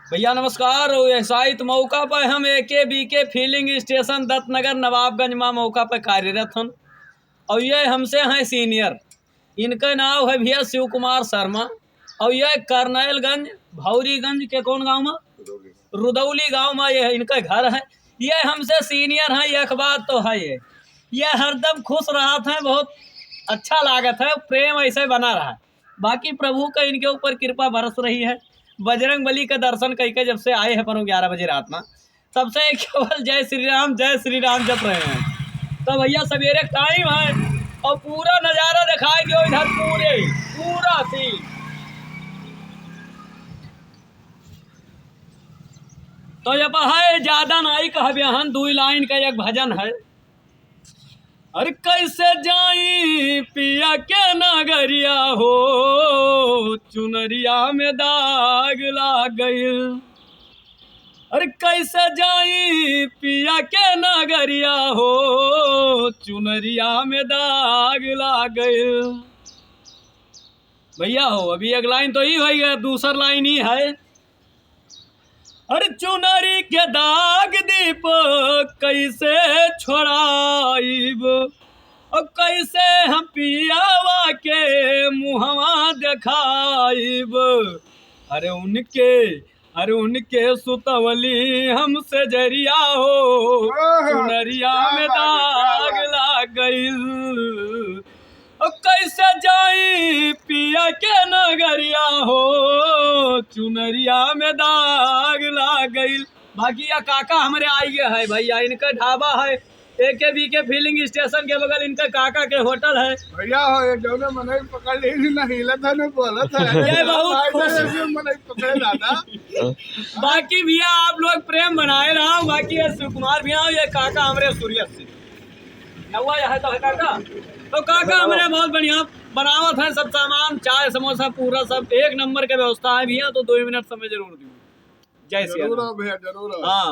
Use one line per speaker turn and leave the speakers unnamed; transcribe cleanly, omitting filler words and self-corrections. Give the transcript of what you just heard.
भैया नमस्कार। साहित मौका पर हम AKBK filling station Dattanagar Nawabganj में मौका पर कार्यरत हन और ये हमसे हैं सीनियर। इनका नाम है भैया शिव कुमार शर्मा और ये करनैलगंज भौरीगंज के कौन गांव में रुदौली गांव में ये इनका घर है। ये हमसे सीनियर हैं। एक बात तो है ये हरदम खुश रहा था, बहुत अच्छा लागत है, प्रेम ऐसे बना रहा। बाकी प्रभु का इनके ऊपर कृपा बरस रही है। बजरंग बली का दर्शन करके जब से आए हैं पर 11 बजे रात में, तब से केवल जय श्री राम जप रहे हैं। तो भैया सवेरे टाइम है और पूरा नज़ारा दिखाएंगे इधर पूरा सीन। तो जब है ज्यादा नाई कह बहन 2 लाइन का एक भजन है। अरे कैसे जाई पिया के नगरिया हो, चुनरिया में दाग लाग गई। अरे कैसे जाई पिया के नगरिया हो, चुनरिया में दाग लाग गई। भैया हो अभी एक लाइन तो ही है, दूसरा लाइन ही है। अरे चुनरी के दाग दीप कैसे छोड़ाइब, और कैसे हम पियावा के मुहवा दिखाइब। अरे उनके सुतवली हमसे जरिया हो, चुनरिया में दाग लाग गई। कैसे जाई पिया के नगरिया हो, चुनरिया में दाग लाग गई। बाकी या काका हमारे आई गए है भैया। इनका ढाबा है AKBK फीलिंग स्टेशन के बगल, इनका काका के होटल है
भैया। हो जो ने मने पकड़ ली ना, हिला था ना, बोला था
ये बहुत खुश
मने पकड़े दादा।
बाकी भैया आप लोग प्रेम बनाए रहा। बाकी ये शिव कुमार भैया, ये काका हमारे सूर्य से हुआ है। तो काका हमारे बहुत बढ़िया बनावत है, सब सामान चाय समोसा पूरा सब 1 नंबर के व्यवस्था है भैया। तो 2 मिनट समय जरूर दीजिए। जय श्री राम।
जरूर भैया जरूर।
हाँ।